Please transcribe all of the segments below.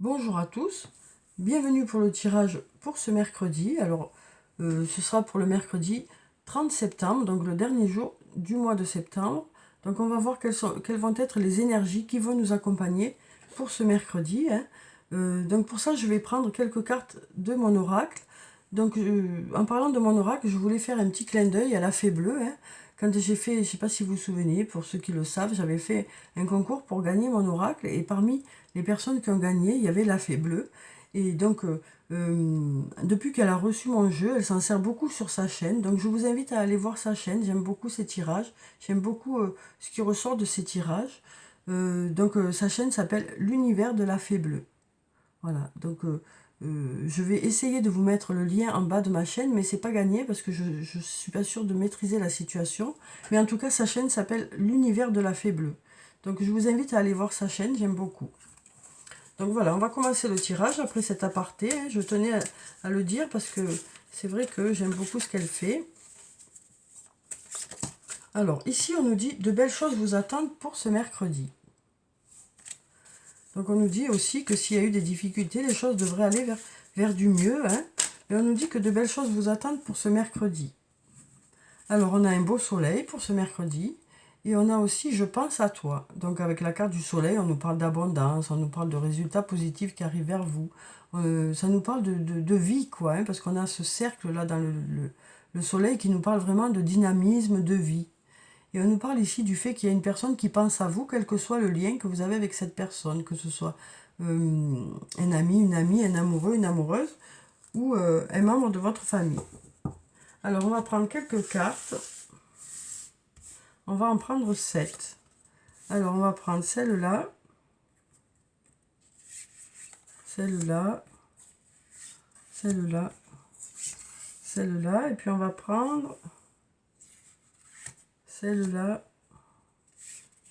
Bonjour à tous, bienvenue pour le tirage pour ce mercredi. Alors, ce sera pour le mercredi 30 septembre, donc le dernier jour du mois de septembre. Donc, on va voir quelles vont être les énergies qui vont nous accompagner pour ce mercredi, hein. Donc, pour ça, je vais prendre quelques cartes de mon oracle. Donc, en parlant de mon oracle, je voulais faire un petit clin d'œil à la fée bleue, hein. Quand j'ai fait, je ne sais pas si vous vous souvenez, pour ceux qui le savent, j'avais fait un concours pour gagner mon oracle et parmi les personnes qui ont gagné, il y avait la fée bleue. Et donc, depuis qu'elle a reçu mon jeu, elle s'en sert beaucoup sur sa chaîne. Donc, je vous invite à aller voir sa chaîne. J'aime beaucoup ses tirages. J'aime beaucoup ce qui ressort de ses tirages. Sa chaîne s'appelle L'univers de la fée bleue. Voilà. Je vais essayer de vous mettre le lien en bas de ma chaîne, mais c'est pas gagné parce que je ne suis pas sûre de maîtriser la situation. Mais en tout cas, sa chaîne s'appelle L'univers de la fée bleue. Donc, je vous invite à aller voir sa chaîne. J'aime beaucoup. Donc voilà, on va commencer le tirage après cet aparté, hein. Je tenais à le dire parce que c'est vrai que j'aime beaucoup ce qu'elle fait. Alors ici, on nous dit de belles choses vous attendent pour ce mercredi. Donc on nous dit aussi que s'il y a eu des difficultés, les choses devraient aller vers du mieux, hein. Et on nous dit que de belles choses vous attendent pour ce mercredi. Alors on a un beau soleil pour ce mercredi. Et on a aussi je pense à toi. Donc avec la carte du soleil, on nous parle d'abondance, on nous parle de résultats positifs qui arrivent vers vous. Ça nous parle de vie, quoi, hein, parce qu'on a ce cercle-là dans le soleil qui nous parle vraiment de dynamisme, de vie. Et on nous parle ici du fait qu'il y a une personne qui pense à vous, quel que soit le lien que vous avez avec cette personne, que ce soit un ami, une amie, un amoureux, une amoureuse, ou un membre de votre famille. Alors on va prendre quelques cartes. On va en prendre 7. Alors, on va prendre celle-là, celle-là, celle-là, celle-là, et puis on va prendre celle-là,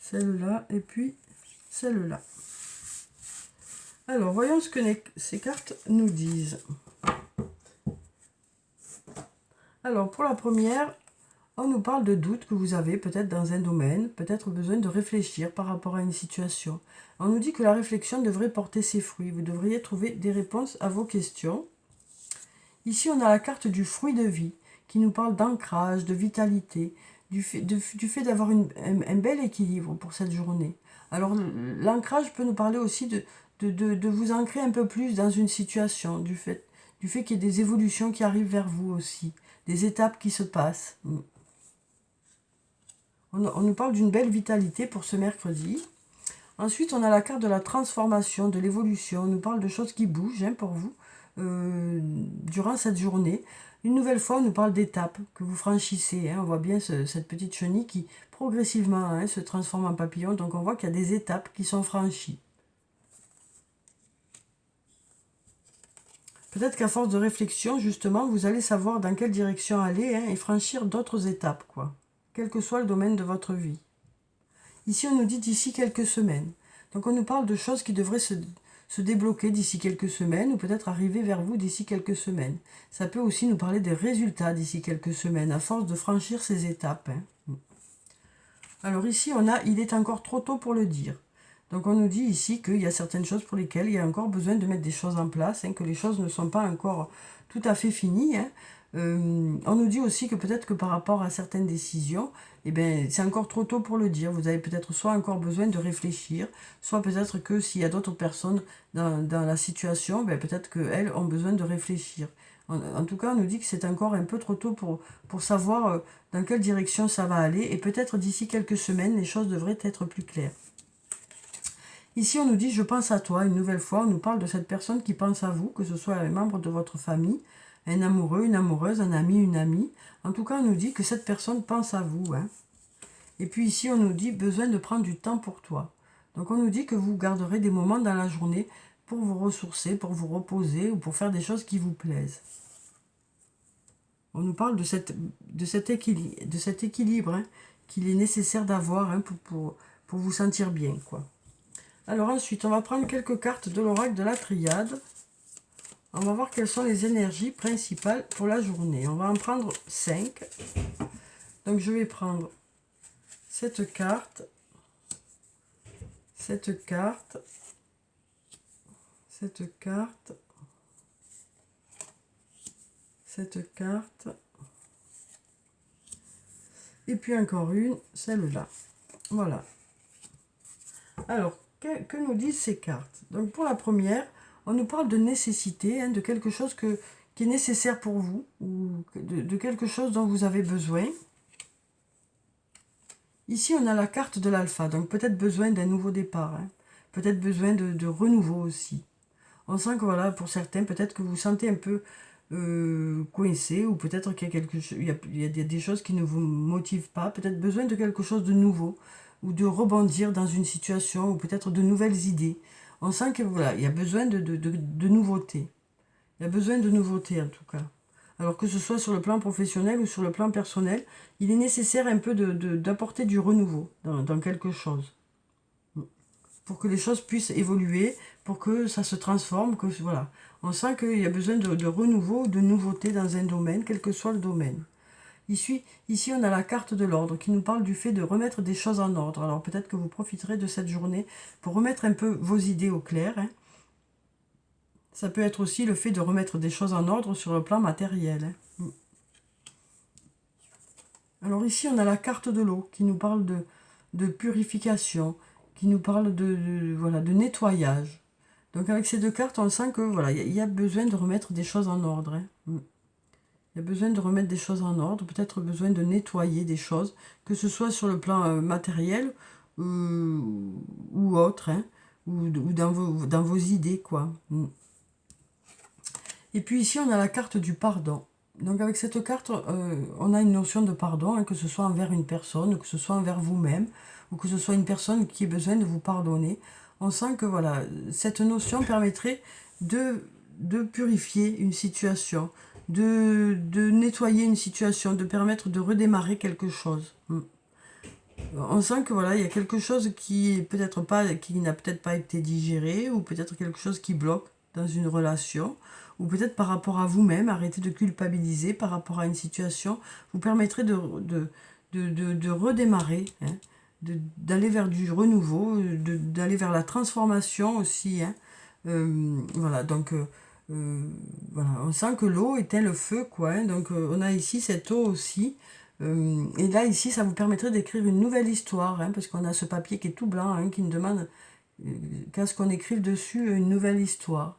celle-là, et puis celle-là. Alors, voyons ce que ces cartes nous disent. Alors, pour la première, on nous parle de doutes que vous avez peut-être dans un domaine, peut-être besoin de réfléchir par rapport à une situation. On nous dit que la réflexion devrait porter ses fruits. Vous devriez trouver des réponses à vos questions. Ici, on a la carte du fruit de vie qui nous parle d'ancrage, de vitalité, du fait d'avoir un bel équilibre pour cette journée. Alors, l'ancrage peut nous parler aussi de vous ancrer un peu plus dans une situation, du fait qu'il y ait des évolutions qui arrivent vers vous aussi, des étapes qui se passent. On nous parle d'une belle vitalité pour ce mercredi. Ensuite, on a la carte de la transformation, de l'évolution. On nous parle de choses qui bougent, hein, pour vous durant cette journée. Une nouvelle fois, on nous parle d'étapes que vous franchissez, hein. On voit bien cette petite chenille qui progressivement, hein, se transforme en papillon. Donc on voit qu'il y a des étapes qui sont franchies. Peut-être qu'à force de réflexion, justement, vous allez savoir dans quelle direction aller, hein, et franchir d'autres étapes, quoi. Quel que soit le domaine de votre vie. Ici, on nous dit d'ici quelques semaines. Donc on nous parle de choses qui devraient se débloquer d'ici quelques semaines ou peut-être arriver vers vous d'ici quelques semaines. Ça peut aussi nous parler des résultats d'ici quelques semaines à force de franchir ces étapes, hein. Alors ici, on a « il est encore trop tôt pour le dire ». Donc on nous dit ici qu'il y a certaines choses pour lesquelles il y a encore besoin de mettre des choses en place, hein, que les choses ne sont pas encore tout à fait finies, hein. On nous dit aussi que peut-être que par rapport à certaines décisions, eh bien, c'est encore trop tôt pour le dire. Vous avez peut-être soit encore besoin de réfléchir, soit peut-être que s'il y a d'autres personnes dans la situation, ben, peut-être qu'elles ont besoin de réfléchir. En tout cas, on nous dit que c'est encore un peu trop tôt pour savoir dans quelle direction ça va aller. Et peut-être d'ici quelques semaines, les choses devraient être plus claires. Ici, on nous dit « je pense à toi ». Une nouvelle fois, on nous parle de cette personne qui pense à vous, que ce soit un membre de votre famille, un amoureux, une amoureuse, un ami, une amie. En tout cas, on nous dit que cette personne pense à vous, hein. Et puis ici, on nous dit « besoin de prendre du temps pour toi ». Donc, on nous dit que vous garderez des moments dans la journée pour vous ressourcer, pour vous reposer ou pour faire des choses qui vous plaisent. On nous parle de cet équilibre, hein, qu'il est nécessaire d'avoir, hein, pour vous sentir bien, quoi. Alors ensuite, on va prendre quelques cartes de l'oracle de la triade. On va voir quelles sont les énergies principales pour la journée. On va en prendre 5. Donc je vais prendre cette carte, cette carte, cette carte, cette carte, et puis encore une, celle-là. Voilà. Alors, que nous disent ces cartes? Donc pour la première, on nous parle de nécessité, hein, de quelque chose qui est nécessaire pour vous, ou de quelque chose dont vous avez besoin. Ici, on a la carte de l'alpha, donc peut-être besoin d'un nouveau départ, hein, peut-être besoin de renouveau aussi. On sent que voilà, pour certains, peut-être que vous vous sentez un peu coincé, ou peut-être qu'il y a quelque chose, il y a des choses qui ne vous motivent pas, peut-être besoin de quelque chose de nouveau, ou de rebondir dans une situation, ou peut-être de nouvelles idées. On sent que voilà, il y a besoin de nouveautés. Il y a besoin de nouveautés en tout cas. Alors que ce soit sur le plan professionnel ou sur le plan personnel, il est nécessaire un peu d'apporter du renouveau dans quelque chose. Pour que les choses puissent évoluer, pour que ça se transforme, que voilà. On sent qu'il y a besoin de renouveau, de nouveauté dans un domaine, quel que soit le domaine. Ici, on a la carte de l'ordre qui nous parle du fait de remettre des choses en ordre. Alors peut-être que vous profiterez de cette journée pour remettre un peu vos idées au clair, hein. Ça peut être aussi le fait de remettre des choses en ordre sur le plan matériel, hein. Alors ici, on a la carte de l'eau qui nous parle de purification, qui nous parle voilà, de nettoyage. Donc avec ces deux cartes, on sent que voilà, il y a besoin de remettre des choses en ordre, hein. Il y a besoin de remettre des choses en ordre, peut-être besoin de nettoyer des choses, que ce soit sur le plan matériel ou autre, hein, ou dans vos idées, quoi. Et puis ici, on a la carte du pardon. Donc avec cette carte, on a une notion de pardon, hein, que ce soit envers une personne, ou que ce soit envers vous-même, ou que ce soit une personne qui ait besoin de vous pardonner. On sent que voilà, cette notion permettrait de purifier une situation, de nettoyer une situation, de permettre de redémarrer quelque chose. On sent que voilà, il y a quelque chose qui n'a peut-être pas été digéré, ou peut-être quelque chose qui bloque dans une relation, ou peut-être par rapport à vous-même, arrêtez de culpabiliser par rapport à une situation, vous permettrait de redémarrer, hein, d'aller vers du renouveau, d'aller vers la transformation aussi, hein. Voilà, donc voilà, on sent que l'eau éteint le feu, quoi, hein. Donc on a ici cette eau aussi. Et là, ici, ça vous permettrait d'écrire une nouvelle histoire, hein, parce qu'on a ce papier qui est tout blanc, hein, qui ne demande qu'à ce qu'on écrive dessus une nouvelle histoire.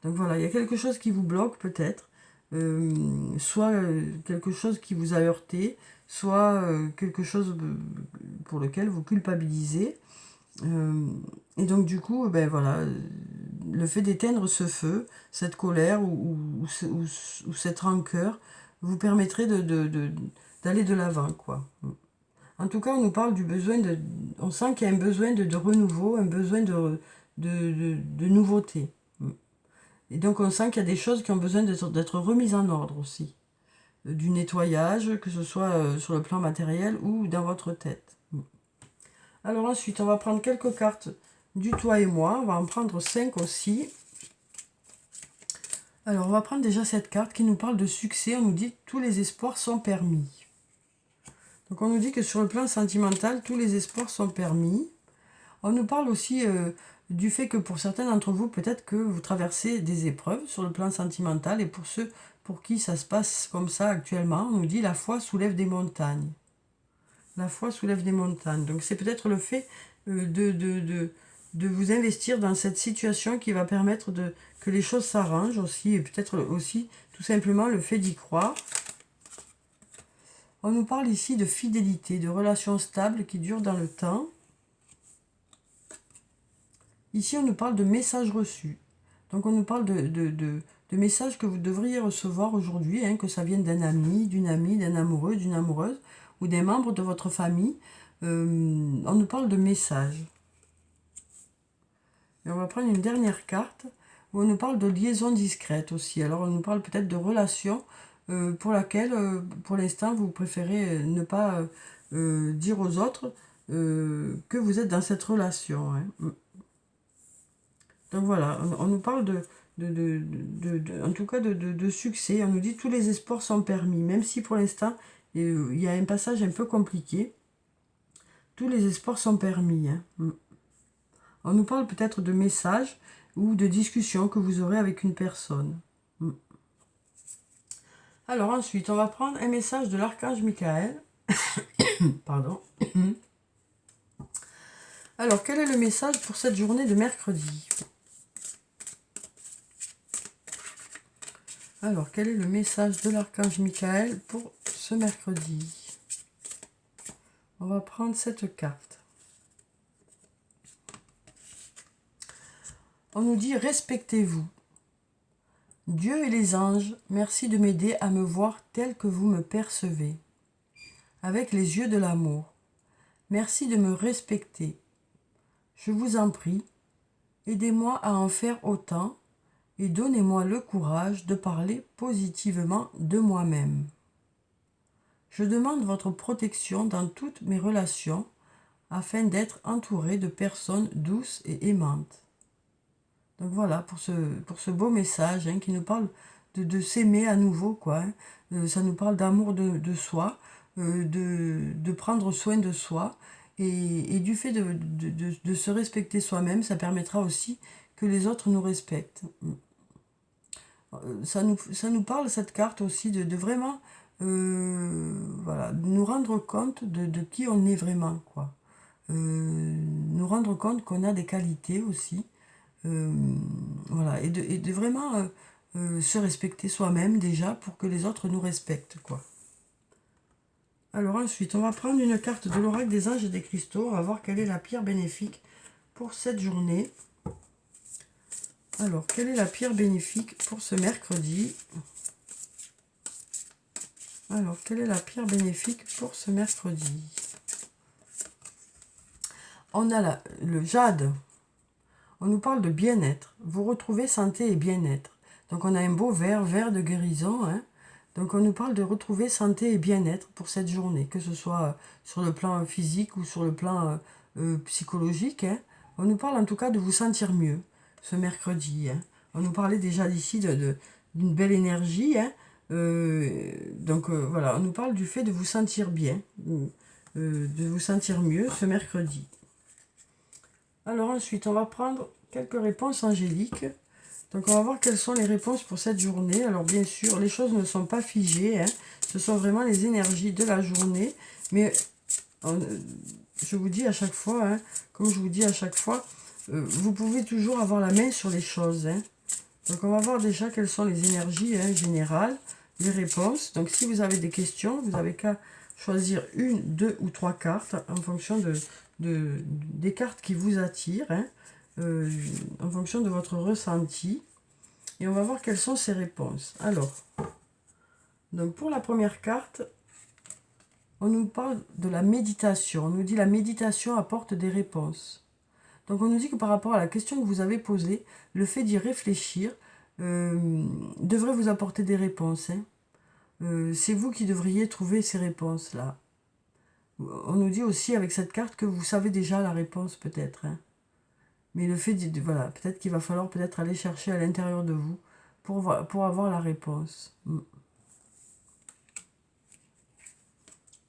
Donc voilà, il y a quelque chose qui vous bloque peut-être, soit quelque chose qui vous a heurté, soit quelque chose pour lequel vous culpabilisez. Et donc du coup, ben voilà, le fait d'éteindre ce feu, cette colère ou cette rancœur, vous permettrait d'aller de l'avant, quoi. En tout cas, on nous parle du besoin de... On sent qu'il y a un besoin de renouveau, un besoin de nouveauté. Et donc on sent qu'il y a des choses qui ont besoin d'être remises en ordre aussi. Du nettoyage, que ce soit sur le plan matériel ou dans votre tête. Alors ensuite, on va prendre quelques cartes du toi et moi. On va en prendre 5 aussi. Alors on va prendre déjà cette carte qui nous parle de succès. On nous dit « tous les espoirs sont permis ». Donc on nous dit que sur le plan sentimental, tous les espoirs sont permis. On nous parle aussi du fait que pour certains d'entre vous, peut-être que vous traversez des épreuves sur le plan sentimental. Et pour ceux pour qui ça se passe comme ça actuellement, on nous dit « la foi soulève des montagnes ». La foi soulève des montagnes. Donc c'est peut-être le fait de vous investir dans cette situation qui va permettre que les choses s'arrangent aussi. Et peut-être aussi tout simplement le fait d'y croire. On nous parle ici de fidélité, de relations stables qui durent dans le temps. Ici, on nous parle de messages reçus. Donc, on nous parle de messages que vous devriez recevoir aujourd'hui, hein, que ça vienne d'un ami, d'un amoureux, d'une amoureuse, ou d'un membre de votre famille. On nous parle de messages. Et on va prendre une dernière carte, où on nous parle de liaison discrète aussi. Alors, on nous parle peut-être de relations pour laquelle, pour l'instant, vous préférez ne pas dire aux autres que vous êtes dans cette relation, hein. Donc voilà, on nous parle en tout cas de succès. On nous dit tous les espoirs sont permis, même si pour l'instant, il y a un passage un peu compliqué. Tous les espoirs sont permis, hein. On nous parle peut-être de messages ou de discussion que vous aurez avec une personne. Alors ensuite, on va prendre un message de l'archange Michael. Pardon. Alors, quel est le message pour cette journée de mercredi? Alors, quel est le message de l'archange Michael pour ce mercredi? On va prendre cette carte. On nous dit « Respectez-vous. Dieu et les anges, merci de m'aider à me voir tel que vous me percevez, avec les yeux de l'amour. Merci de me respecter. Je vous en prie, aidez-moi à en faire autant et donnez-moi le courage de parler positivement de moi-même. Je demande votre protection dans toutes mes relations afin d'être entouré de personnes douces et aimantes. » Donc voilà, pour ce beau message qui nous parle de s'aimer à nouveau, quoi. Ça nous parle d'amour de soi, de prendre soin de soi. Et du fait de se respecter soi-même, ça permettra aussi que les autres nous respectent. Ça nous parle, cette carte aussi, de vraiment voilà, nous rendre compte de qui on est vraiment, quoi. Nous rendre compte qu'on a des qualités aussi. Voilà, et de vraiment se respecter soi-même déjà pour que les autres nous respectent, quoi. Alors ensuite, on va prendre une carte de l'oracle des anges et des cristaux. On va voir quelle est la pierre bénéfique pour cette journée. Alors, quelle est la pierre bénéfique pour ce mercredi? Alors, quelle est la pierre bénéfique pour ce mercredi? On a le jade. On nous parle de bien-être. Vous retrouvez santé et bien-être. Donc, on a un beau vert de guérison. Donc, on nous parle de retrouver santé et bien-être pour cette journée, que ce soit sur le plan physique ou sur le plan psychologique. On nous parle en tout cas de vous sentir mieux ce mercredi. On nous parlait déjà d'ici d'une belle énergie. Donc, voilà, on nous parle du fait de vous sentir bien, de vous sentir mieux ce mercredi. Alors ensuite, on va prendre quelques réponses angéliques. Donc on va voir quelles sont les réponses pour cette journée. Alors bien sûr, les choses ne sont pas figées. Ce sont vraiment les énergies de la journée. Mais je vous dis à chaque fois, comme je vous dis à chaque fois, vous pouvez toujours avoir la main sur les choses. Donc on va voir déjà quelles sont les énergies générales, les réponses. Donc si vous avez des questions, vous n'avez qu'à choisir une, deux ou trois cartes en fonction des cartes qui vous attirent, en fonction de votre ressenti. Et on va voir quelles sont ces réponses. Alors, donc pour la première carte, on nous parle de la méditation. On nous dit la méditation apporte des réponses. Donc on nous dit que par rapport à la question que vous avez posée, le fait d'y réfléchir devrait vous apporter des réponses. C'est vous qui devriez trouver ces réponses-là. On nous dit aussi avec cette carte que vous savez déjà la réponse peut-être. Mais le fait de voilà, peut-être qu'il va falloir peut-être aller chercher à l'intérieur de vous pour avoir la réponse.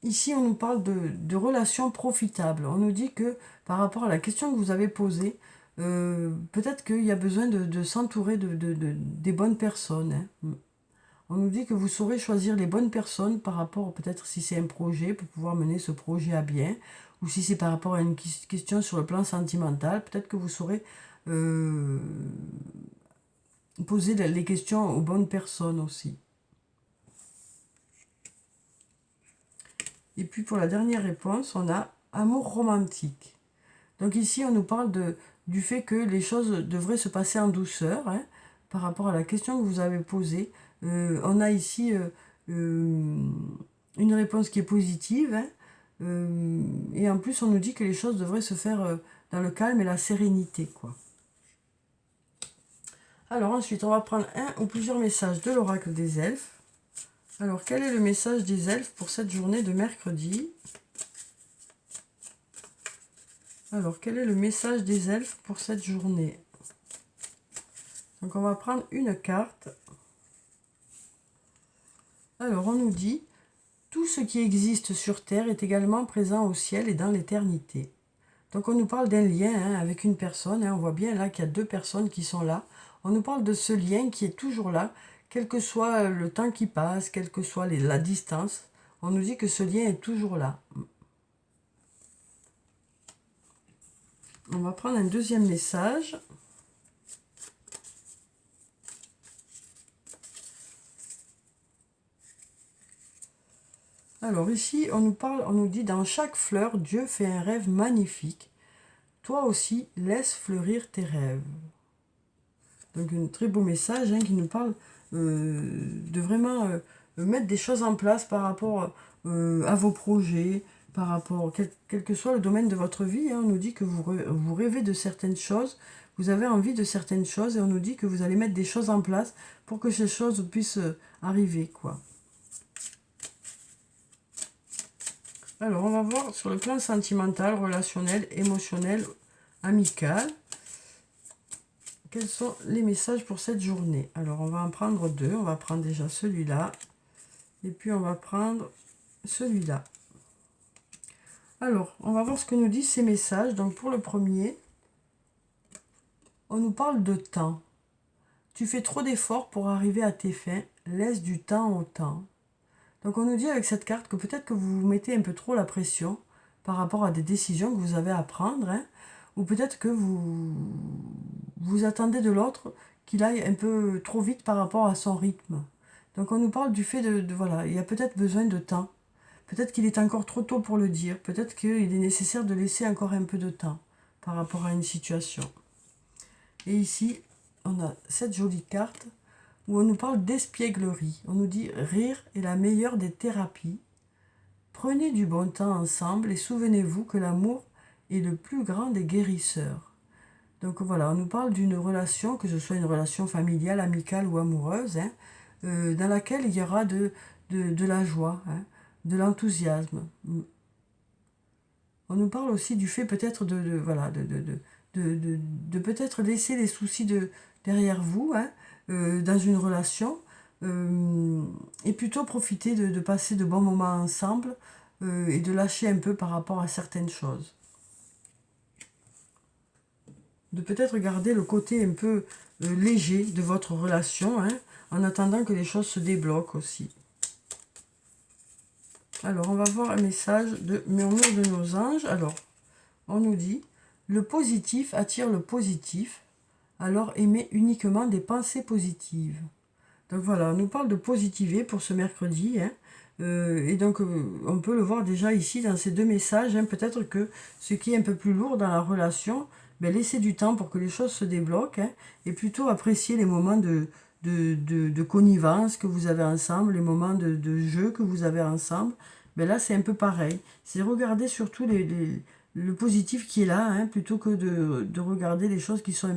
Ici, on nous parle de relations profitables. On nous dit que par rapport à la question que vous avez posée, peut-être qu'il y a besoin de s'entourer des bonnes personnes. On nous dit que vous saurez choisir les bonnes personnes par rapport, peut-être si c'est un projet, pour pouvoir mener ce projet à bien, ou si c'est par rapport à une question sur le plan sentimental, peut-être que vous saurez poser les questions aux bonnes personnes aussi. Et puis pour la dernière réponse, on a amour romantique. Donc ici, on nous parle du fait que les choses devraient se passer en douceur, par rapport à la question que vous avez posée. On a ici une réponse qui est positive, et en plus on nous dit que les choses devraient se faire dans le calme et la sérénité, quoi. Alors ensuite, on va prendre un ou plusieurs messages de l'oracle des elfes. Alors, quel est le message des elfes pour cette journée de mercredi? Alors, quel est le message des elfes pour cette journée? Donc, on va prendre une carte. Alors, on nous dit « Tout ce qui existe sur Terre est également présent au ciel et dans l'éternité. Donc on nous parle d'un lien avec une personne, on voit bien là qu'il y a deux personnes qui sont là. On nous parle de ce lien qui est toujours là, quel que soit le temps qui passe, quelle que soit la distance. On nous dit que ce lien est toujours là. On va prendre un deuxième message. Alors ici, on nous dit, dans chaque fleur, Dieu fait un rêve magnifique. Toi aussi, laisse fleurir tes rêves. Donc un très beau message qui nous parle de vraiment mettre des choses en place par rapport à vos projets, par rapport, quel que soit le domaine de votre vie. On nous dit que vous rêvez de certaines choses, vous avez envie de certaines choses, et on nous dit que vous allez mettre des choses en place pour que ces choses puissent arriver, quoi. Alors, on va voir sur le plan sentimental, relationnel, émotionnel, amical. Quels sont les messages pour cette journée? Alors, on va en prendre deux. On va prendre déjà celui-là. Et puis, on va prendre celui-là. Alors, on va voir ce que nous disent ces messages. Donc, pour le premier, on nous parle de temps. Tu fais trop d'efforts pour arriver à tes fins. Laisse du temps au temps. Donc, on nous dit avec cette carte que peut-être que vous vous mettez un peu trop la pression par rapport à des décisions que vous avez à prendre, ou peut-être que vous attendez de l'autre qu'il aille un peu trop vite par rapport à son rythme. Donc on nous parle du fait voilà, il y a peut-être besoin de temps. Peut-être qu'il est encore trop tôt pour le dire. Peut-être qu'il est nécessaire de laisser encore un peu de temps par rapport à une situation. Et ici, on a cette jolie carte où on nous parle d'espièglerie. On nous dit « Rire est la meilleure des thérapies. Prenez du bon temps ensemble et souvenez-vous que l'amour est le plus grand des guérisseurs. » Donc voilà, on nous parle d'une relation, que ce soit une relation familiale, amicale ou amoureuse, dans laquelle il y aura de la joie, de l'enthousiasme. On nous parle aussi du fait peut-être voilà, de peut-être laisser les soucis derrière vous, dans une relation, et plutôt profiter de passer de bons moments ensemble, et de lâcher un peu par rapport à certaines choses. De peut-être garder le côté un peu léger de votre relation, en attendant que les choses se débloquent aussi. Alors, on va voir un message de Murmure de nos anges. Alors, on nous dit « Le positif attire le positif, alors aimez uniquement des pensées positives. » Donc voilà, on nous parle de positiver pour ce mercredi. Et donc, on peut le voir déjà ici dans ces deux messages. Peut-être que ce qui est un peu plus lourd dans la relation, laissez du temps pour que les choses se débloquent. Et plutôt apprécier les moments de connivence que vous avez ensemble, les moments de jeu que vous avez ensemble. Là, c'est un peu pareil. C'est regarder surtout le positif qui est là, plutôt que de regarder les choses qui sont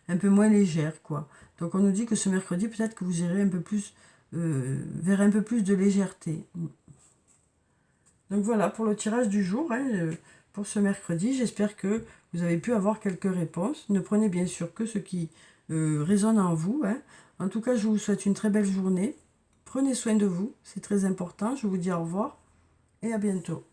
un peu moins légères, quoi. Donc on nous dit que ce mercredi, peut-être que vous irez un peu plus vers un peu plus de légèreté. Donc voilà pour le tirage du jour, pour ce mercredi. J'espère que vous avez pu avoir quelques réponses. Ne prenez bien sûr que ce qui résonne en vous. En tout cas, je vous souhaite une très belle journée. Prenez soin de vous, c'est très important. Je vous dis au revoir et à bientôt.